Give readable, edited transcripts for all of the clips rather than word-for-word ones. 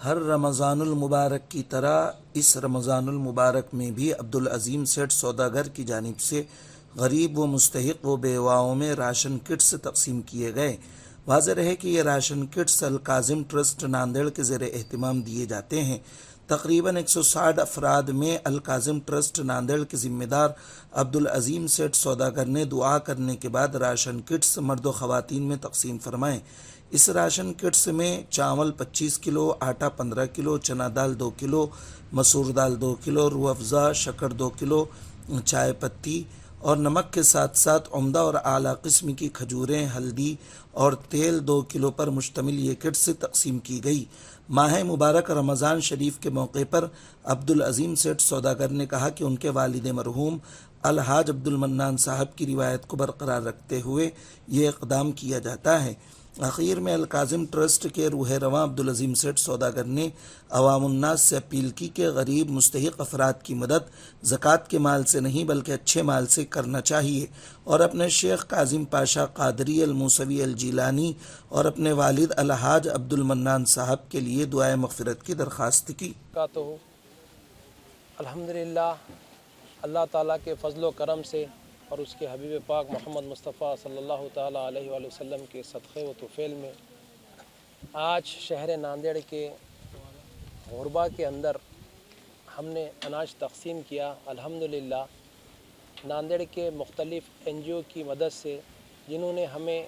ہر رمضان المبارک کی طرح اس رمضان المبارک میں بھی عبدالعظیم سیٹھ سوداگر کی جانب سے غریب و مستحق و بیواؤں میں راشن کٹس تقسیم کیے گئے۔ واضح رہے کہ یہ راشن کٹس الکاظم ٹرسٹ ناندیڑ کے زیر اہتمام دیے جاتے ہیں۔ تقریباً 160 افراد میں الکاظم ٹرسٹ ناندیڑ کے ذمہ دار عبدالعظیم سیٹھ سوداگر نے دعا کرنے کے بعد راشن کٹس مرد و خواتین میں تقسیم فرمائے۔ اس راشن کٹس میں چاول 25 کلو، آٹا 15 کلو، چنا دال 2 کلو، مسور دال 2 کلو، روح افزا شکر 2 کلو، چائے پتی اور نمک کے ساتھ ساتھ عمدہ اور اعلیٰ قسم کی کھجوریں، ہلدی اور تیل 2 کلو پر مشتمل یہ کٹس تقسیم کی گئی۔ ماہ مبارک رمضان شریف کے موقع پر عبدالعظیم سیٹھ سوداگر نے کہا کہ ان کے والد مرحوم الحاج عبدالمنان صاحب کی روایت کو برقرار رکھتے ہوئے یہ اقدام کیا جاتا ہے۔ آخر میں الکاظم ٹرسٹ کے روح رواں عبدالعظیم سیٹھ سوداگر نے عوام الناس سے اپیل کی کہ غریب مستحق افراد کی مدد زکوٰۃ کے مال سے نہیں بلکہ اچھے مال سے کرنا چاہیے، اور اپنے شیخ کاظم پاشا قادری الموسوی الجیلانی اور اپنے والد الحاج عبدالمنان صاحب کے لیے دعائے مغفرت کی درخواست کی۔ الحمدللہ اللہ تعالیٰ کے فضل و کرم سے اور اس کے حبیب پاک محمد مصطفیٰ صلی اللہ تعالیٰ علیہ وآلہ وسلم کے صدقے و طفیل میں آج شہر ناندیڑ کے غربا کے اندر ہم نے اناج تقسیم کیا۔ الحمدللہ ناندیڑ کے مختلف NGO کی مدد سے، جنہوں نے ہمیں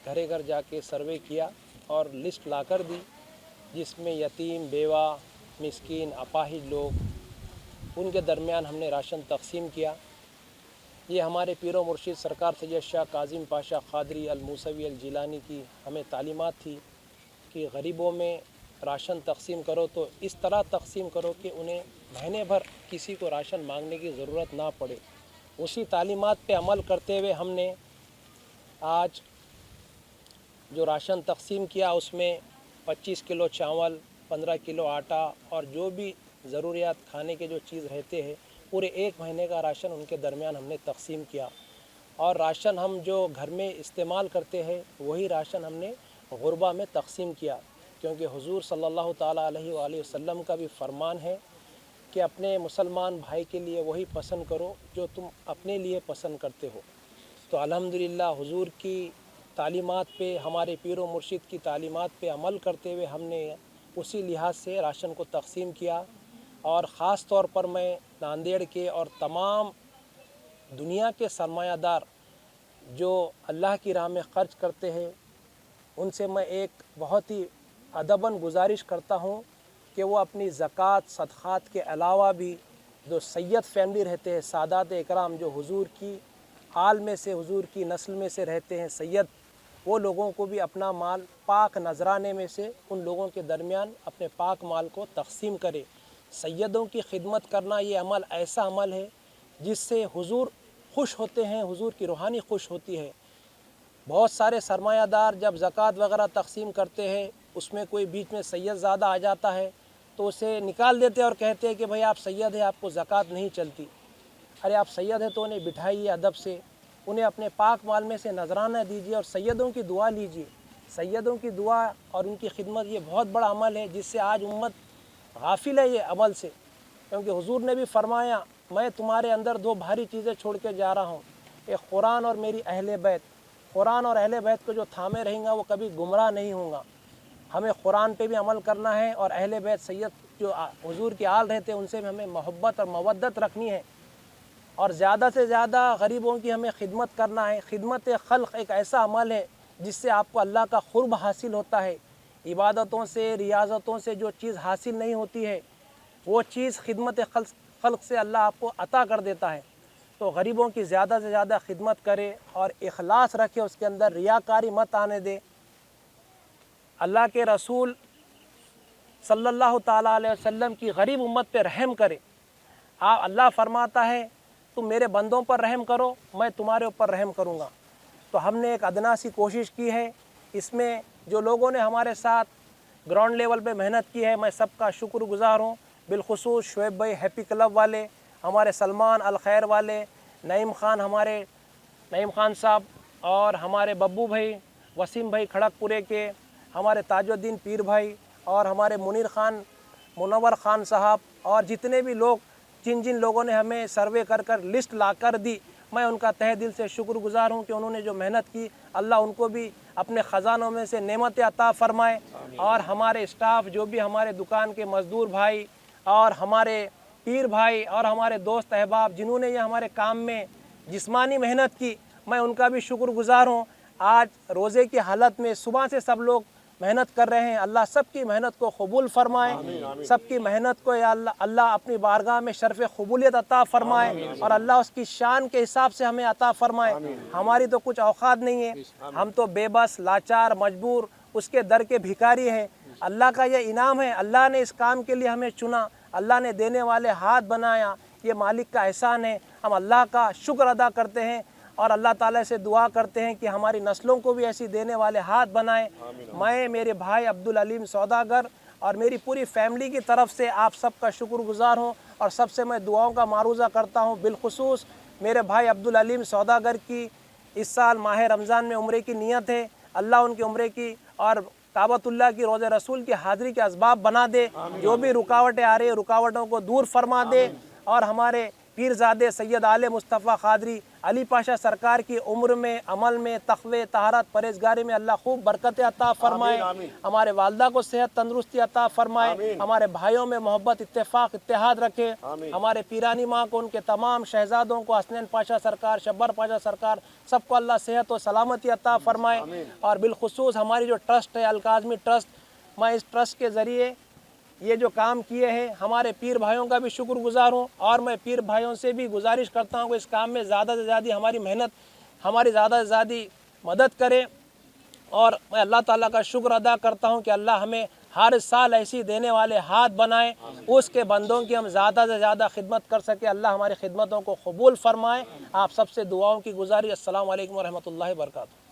گھر گھر جا کے سروے کیا اور لسٹ لا کر دی، جس میں یتیم، بیوہ، مسکین، اپاہج لوگ، ان کے درمیان ہم نے راشن تقسیم کیا۔ یہ ہمارے پیر و مرشد سرکار سید شاہ کاظم پاشا قادری الموسوی الجیلانی کی ہمیں تعلیمات تھی کہ غریبوں میں راشن تقسیم کرو تو اس طرح تقسیم کرو کہ انہیں مہینے بھر کسی کو راشن مانگنے کی ضرورت نہ پڑے۔ اسی تعلیمات پہ عمل کرتے ہوئے ہم نے آج جو راشن تقسیم کیا اس میں 25 کلو چاول، 15 کلو آٹا اور جو بھی ضروریات کھانے کے جو چیز رہتے ہیں، پورے 1 مہینے کا راشن ان کے درمیان ہم نے تقسیم کیا۔ اور راشن ہم جو گھر میں استعمال کرتے ہیں وہی راشن ہم نے غربا میں تقسیم کیا، کیونکہ حضور صلی اللہ تعالیٰ علیہ وآلہ وسلم کا بھی فرمان ہے کہ اپنے مسلمان بھائی کے لیے وہی پسند کرو جو تم اپنے لیے پسند کرتے ہو۔ تو الحمدللہ حضور کی تعلیمات پہ، ہمارے پیر و مرشد کی تعلیمات پہ عمل کرتے ہوئے ہم نے اسی لحاظ سے راشن کو تقسیم کیا۔ اور خاص طور پر میں ناندیڑ کے اور تمام دنیا کے سرمایہ دار جو اللہ کی راہ میں خرچ کرتے ہیں، ان سے میں ایک بہت ہی ادباً گزارش کرتا ہوں کہ وہ اپنی زکوٰۃ صدقات کے علاوہ بھی جو سید فیملی رہتے ہیں، سادات اکرام جو حضور کی آل میں سے، حضور کی نسل میں سے رہتے ہیں سید، وہ لوگوں کو بھی اپنا مال پاک نذرانے میں سے ان لوگوں کے درمیان اپنے پاک مال کو تقسیم کرے۔ سیدوں کی خدمت کرنا یہ عمل ایسا عمل ہے جس سے حضور خوش ہوتے ہیں، حضور کی روحانی خوش ہوتی ہے۔ بہت سارے سرمایہ دار جب زکوٰۃ وغیرہ تقسیم کرتے ہیں، اس میں کوئی بیچ میں سید زیادہ آ جاتا ہے تو اسے نکال دیتے اور کہتے ہیں کہ بھائی آپ سید ہیں، آپ کو زکوٰۃ نہیں چلتی۔ ارے آپ سید ہیں تو انہیں بٹھائیے ادب سے، انہیں اپنے پاک مال میں سے نذرانہ دیجیے اور سیدوں کی دعا لیجیے۔ سیدوں کی دعا اور ان کی خدمت یہ بہت بڑا عمل ہے جس سے آج امت غافل ہے یہ عمل سے، کیونکہ حضور نے بھی فرمایا میں تمہارے اندر 2 بھاری چیزیں چھوڑ کے جا رہا ہوں، ایک قرآن اور میری اہل بیت۔ قرآن اور اہل بیت کو جو تھامے رہیں گا وہ کبھی گمراہ نہیں ہوں گا۔ ہمیں قرآن پہ بھی عمل کرنا ہے اور اہل بیت سید جو حضور کے آل رہتے ہیں ان سے بھی ہمیں محبت اور مودت رکھنی ہے، اور زیادہ سے زیادہ غریبوں کی ہمیں خدمت کرنا ہے۔ خدمت خلق ایک ایسا عمل ہے جس سے آپ کو اللہ کا قرب حاصل ہوتا ہے۔ عبادتوں سے، ریاضتوں سے جو چیز حاصل نہیں ہوتی ہے وہ چیز خدمت خلق سے اللہ آپ کو عطا کر دیتا ہے۔ تو غریبوں کی زیادہ سے زیادہ خدمت کرے اور اخلاص رکھے، اس کے اندر ریاکاری مت آنے دے۔ اللہ کے رسول صلی اللہ تعالیٰ علیہ وسلم کی غریب امت پہ رحم کرے۔ اللہ فرماتا ہے تم میرے بندوں پر رحم کرو، میں تمہارے اوپر رحم کروں گا۔ تو ہم نے ایک ادنا سی کوشش کی ہے، اس میں جو لوگوں نے ہمارے ساتھ گراؤنڈ لیول پہ محنت کی ہے میں سب کا شکر گزار ہوں۔ بالخصوص شعیب بھائی ہیپی کلب والے، ہمارے سلمان الخیر والے، نعیم خان، ہمارے نعیم خان صاحب، اور ہمارے ببو بھائی، وسیم بھائی کھڑک پورے کے، ہمارے تاج الدین پیر بھائی، اور ہمارے منیر خان، منور خان صاحب اور جتنے بھی لوگ جن جن لوگوں نے ہمیں سروے کر کر لسٹ لا کر دی، میں ان کا تہہ دل سے شکر گزار ہوں کہ انہوں نے جو محنت کی، اللہ ان کو بھی اپنے خزانوں میں سے نعمت عطا فرمائے۔ اور ہمارے اسٹاف جو بھی ہمارے دکان کے مزدور بھائی اور ہمارے پیر بھائی اور ہمارے دوست احباب جنہوں نے یہ ہمارے کام میں جسمانی محنت کی، میں ان کا بھی شکر گزار ہوں۔ آج روزے کی حالت میں صبح سے سب لوگ محنت کر رہے ہیں، اللہ سب کی محنت کو قبول فرمائے، سب کی محنت کو یا اللہ اپنی بارگاہ میں شرف قبولیت عطا فرمائے اور اللہ اس کی شان کے حساب سے ہمیں عطا فرمائے۔ ہماری تو کچھ اوقات نہیں ہے، ہم تو بے بس، لاچار، مجبور، اس کے در کے بھکاری ہیں۔ اللہ کا یہ انعام ہے، اللہ نے اس کام کے لیے ہمیں چنا، اللہ نے دینے والے ہاتھ بنایا، یہ مالک کا احسان ہے۔ ہم اللہ کا شکر ادا کرتے ہیں اور اللہ تعالیٰ سے دعا کرتے ہیں کہ ہماری نسلوں کو بھی ایسی دینے والے ہاتھ بنائیں۔ میں میرے بھائی عبدالعلیم سوداگر اور میری پوری فیملی کی طرف سے آپ سب کا شکر گزار ہوں اور سب سے میں دعاؤں کا معروضہ کرتا ہوں۔ بالخصوص میرے بھائی عبدالعلیم سوداگر کی اس سال ماہ رمضان میں عمرے کی نیت ہے، اللہ ان کے عمرے کی اور کعبۃ اللہ کی روضہ رسول کی حاضری کے اسباب بنا دے، جو بھی رکاوٹیں آ رہی ہیں رکاوٹوں کو دور فرما دے، اور ہمارے پیرزادے سید آل مصطفیٰ قادری علی پاشا سرکار کی عمر میں، عمل میں، تقوی، طہارت، پرہیزگاری میں اللہ خوب برکت عطا فرمائے، ہمارے والدہ کو صحت تندرستی عطا فرمائے، ہمارے بھائیوں میں محبت، اتفاق، اتحاد رکھے، ہمارے پیرانی ماں کو، ان کے تمام شہزادوں کو، حسنین پاشا سرکار، شبر پاشا سرکار، سب کو اللہ صحت و سلامتی عطا فرمائے۔ اور بالخصوص ہماری جو ٹرسٹ ہے الکاظمی ٹرسٹ، میں اس ٹرسٹ کے ذریعے یہ جو کام کیے ہیں ہمارے پیر بھائیوں کا بھی شکر گزار ہوں، اور میں پیر بھائیوں سے بھی گزارش کرتا ہوں کہ اس کام میں زیادہ سے زیادہ ہماری محنت، ہماری زیادہ سے زیادہ مدد کرے، اور میں اللہ تعالیٰ کا شکر ادا کرتا ہوں کہ اللہ ہمیں ہر سال ایسی دینے والے ہاتھ بنائے، اس کے بندوں کی ہم زیادہ سے زیادہ خدمت کر سکے، اللہ ہماری خدمتوں کو قبول فرمائے۔ آپ سب سے دعاؤں کی گزارش۔ السلام علیکم ورحمۃ اللہ وبرکاتہ۔